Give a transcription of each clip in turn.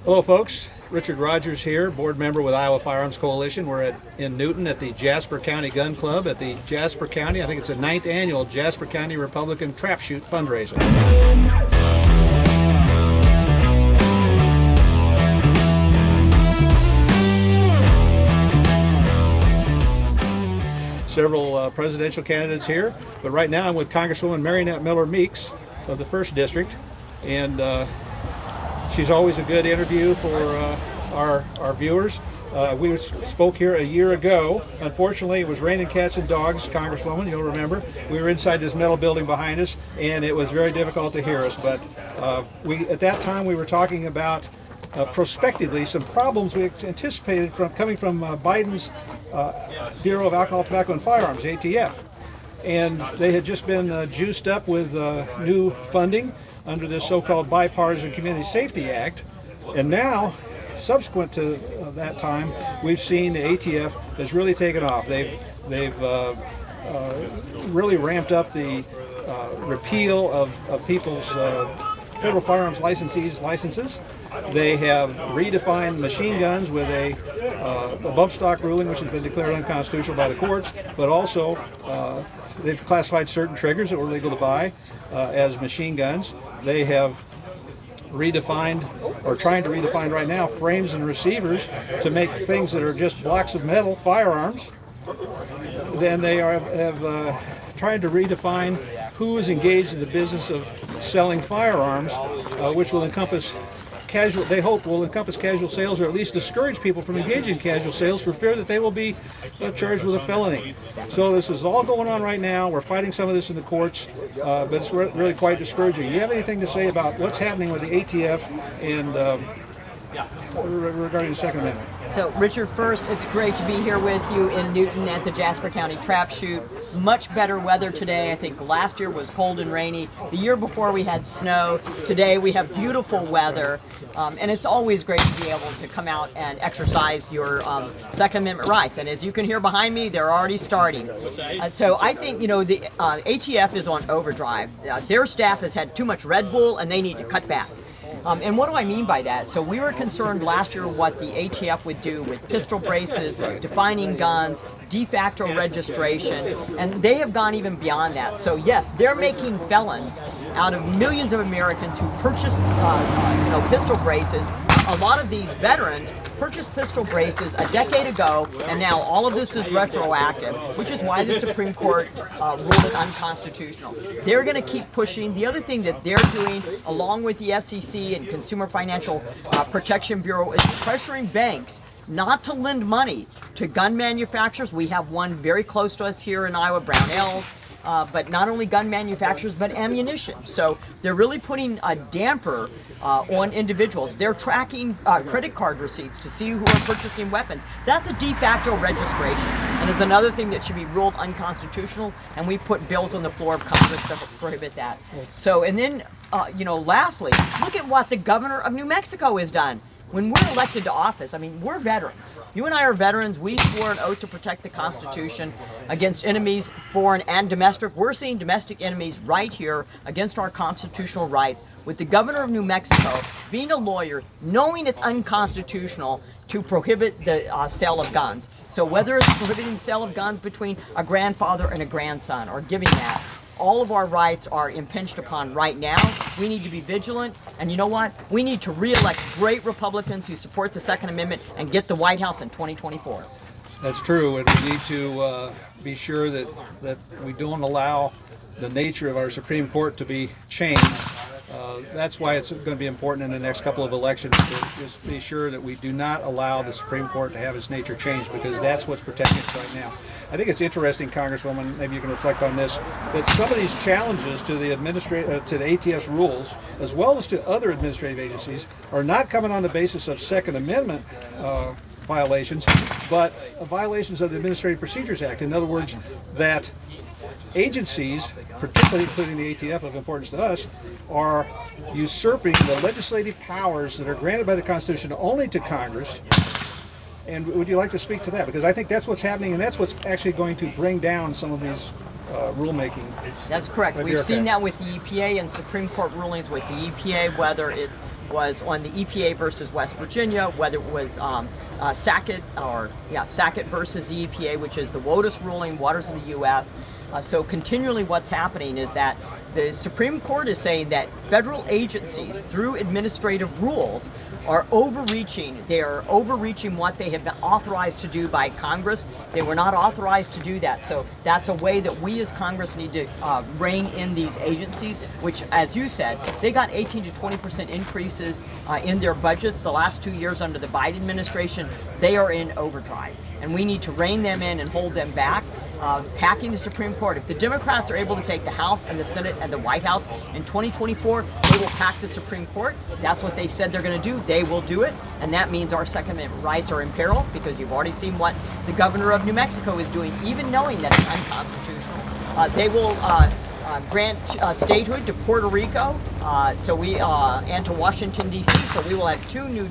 Hello folks, Richard Rogers here, board member with Iowa Firearms Coalition. We're in Newton at the Jasper County Gun Club at the Jasper County, I think it's the 9th annual Jasper County Republican Trap Shoot fundraiser. Several presidential candidates here, but right now I'm with Congresswoman Rep Miller-Meeks of the 1st District, and she's always a good interview for our viewers. We spoke here a year ago. Unfortunately, it was raining cats and dogs, Congresswoman, you'll remember. We were inside this metal building behind us, and it was very difficult to hear us. But at that time, we were talking about prospectively some problems we anticipated coming from Biden's Bureau of Alcohol, Tobacco, and Firearms, ATF. And they had just been juiced up with new funding under this so-called Bipartisan Community Safety Act. And now, subsequent to that time, we've seen the ATF has really taken off. They've really ramped up the repeal of people's federal firearms licenses. They have redefined machine guns with a bump stock ruling, which has been declared unconstitutional by the courts, but also they've classified certain triggers that were legal to buy as machine guns. They have redefined, or trying to redefine right now, frames and receivers to make things that are just blocks of metal firearms. Then they have tried to redefine who is engaged in the business of selling firearms, which will encompass they hope will encompass casual sales, or at least discourage people from engaging in casual sales for fear that they will be charged with a felony. So this is all going on right now. We're fighting some of this in the courts, but it's really quite discouraging. Do you have anything to say about what's happening with the ATF and regarding the Second Amendment? So, Richard, first, it's great to be here with you in Newton at the Jasper County Trap Shoot. Much better weather today. I think last year was cold and rainy. The year before we had snow. Today we have beautiful weather. And it's always great to be able to come out and exercise your Second Amendment rights. And as you can hear behind me, they're already starting. So I think, the ATF is on overdrive. Their staff has had too much Red Bull and they need to cut back. And what do I mean by that? So we were concerned last year what the ATF would do with pistol braces, defining guns, de facto registration, and they have gone even beyond that. So yes, they're making felons out of millions of Americans who purchased pistol braces. A lot of these veterans purchased pistol braces a decade ago, and now all of this is retroactive, which is why the Supreme Court ruled it unconstitutional. They're going to keep pushing. The other thing that they're doing, along with the SEC and Consumer Financial Protection Bureau, is pressuring banks not to lend money to gun manufacturers. We have one very close to us here in Iowa, Brownells. But not only gun manufacturers, but ammunition. So they're really putting a damper on individuals. They're tracking credit card receipts to see who are purchasing weapons. That's a de facto registration, and is another thing that should be ruled unconstitutional, and we put bills on the floor of Congress to prohibit that. So, and then, lastly, look at what the governor of New Mexico has done. When we're elected to office, we're veterans. You and I are veterans. We swore an oath to protect the Constitution against enemies, foreign and domestic. We're seeing domestic enemies right here against our constitutional rights, with the governor of New Mexico being a lawyer, knowing it's unconstitutional to prohibit the sale of guns. So whether it's prohibiting the sale of guns between a grandfather and a grandson, or giving that, all of our rights are impinged upon right now. We need to be vigilant, and you know what? We need to re-elect great Republicans who support the Second Amendment and get the White House in 2024. That's true, and we need to be sure that we don't allow the nature of our Supreme Court to be changed. That's why it's going to be important in the next couple of elections to just be sure that we do not allow the Supreme Court to have its nature changed, because that's what's protecting us right now. I think it's interesting, Congresswoman, maybe you can reflect on this, that some of these challenges to the ATF's rules, as well as to other administrative agencies, are not coming on the basis of Second Amendment violations, but violations of the Administrative Procedures Act. In other words, that agencies, particularly including the ATF of importance to us, are usurping the legislative powers that are granted by the Constitution only to Congress. And would you like to speak to that? Because I think that's what's happening, and that's what's actually going to bring down some of these rulemaking. That's correct. We've seen that with the EPA and Supreme Court rulings with the EPA, whether it was on the EPA versus West Virginia, whether it was Sackett versus the EPA, which is the WOTUS ruling, Waters of the U.S. So continually what's happening is that the Supreme Court is saying that federal agencies, through administrative rules, are overreaching. They are overreaching what they have been authorized to do by Congress. They were not authorized to do that. So that's a way that we as Congress need to rein in these agencies, which, as you said, they got 18 to 20% increases in their budgets the last 2 years under the Biden administration. They are in overdrive, and we need to rein them in and hold them back. Packing the Supreme Court. If the Democrats are able to take the House and the Senate and the White House in 2024, they will pack the Supreme Court. That's what they said they're going to do. They will do it, and that means our Second Amendment rights are in peril, because you've already seen what the governor of New Mexico is doing, even knowing that it's unconstitutional. They will grant statehood to Puerto Rico, and to Washington, D.C., so we will have 2 new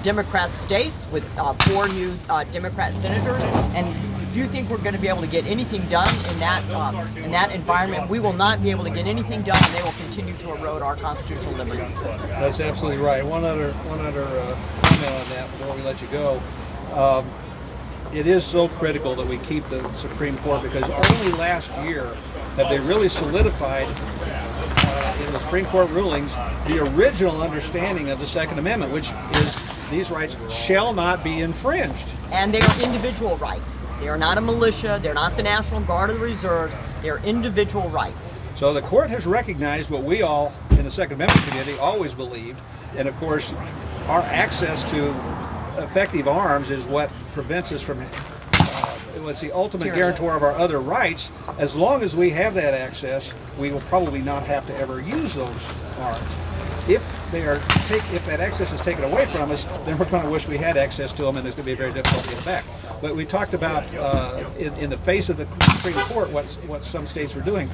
Democrat states with 4 new Democrat senators. And if you think we're going to be able to get anything done in that environment, we will not be able to get anything done, and they will continue to erode our constitutional liberties. That's absolutely right. One other comment on that before we let you go. It is so critical that we keep the Supreme Court, because only last year have they really solidified in the Supreme Court rulings the original understanding of the Second Amendment, which is these rights shall not be infringed. And they are individual rights. They are not a militia. They're not the National Guard or the Reserves. They are individual rights. So the court has recognized what we all in the Second Amendment community always believed, and of course our access to effective arms is what prevents us from what's the ultimate guarantor of our other rights. As long as we have that access, we will probably not have to ever use those arms. If that access is taken away from us, then we're going to wish we had access to them, and it's going to be very difficult to get back. But we talked about in the face of the Supreme Court what some states were doing.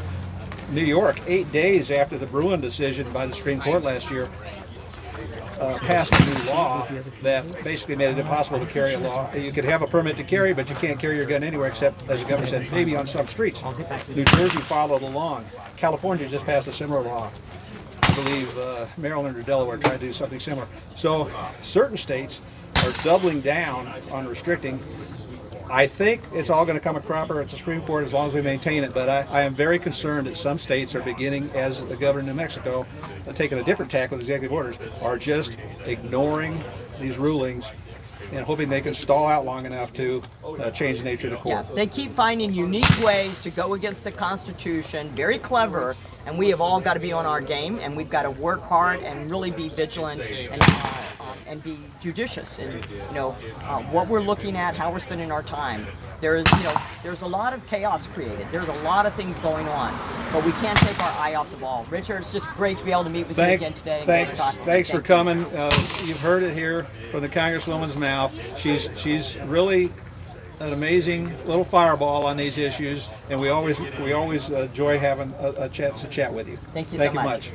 New York, 8 days after the Bruin decision by the Supreme Court last year, passed a new law that basically made it impossible to carry a law. You could have a permit to carry, but you can't carry your gun anywhere except, as the governor said, maybe on some streets. New Jersey followed along. California just passed a similar law. I believe Maryland or Delaware tried to do something similar. So certain states are doubling down on restricting. I think it's all going to come a cropper at the Supreme Court as long as we maintain it, but I am very concerned that some states are beginning, as the governor of New Mexico, taking a different tack with executive orders, are just ignoring these rulings and hoping they can stall out long enough to change the nature of the court. Yeah, they keep finding unique ways to go against the Constitution, very clever, and we have all got to be on our game, and we've got to work hard and really be vigilant and be judicious in what we're looking at, how we're spending our time. There's a lot of chaos created. There's a lot of things going on, but we can't take our eye off the ball. Richard, it's just great to be able to meet with you again today. Thanks for coming. You've heard it here from the Congresswoman's mouth. She's really an amazing little fireball on these issues, and we always enjoy having a chance to chat with you. Thank you so much.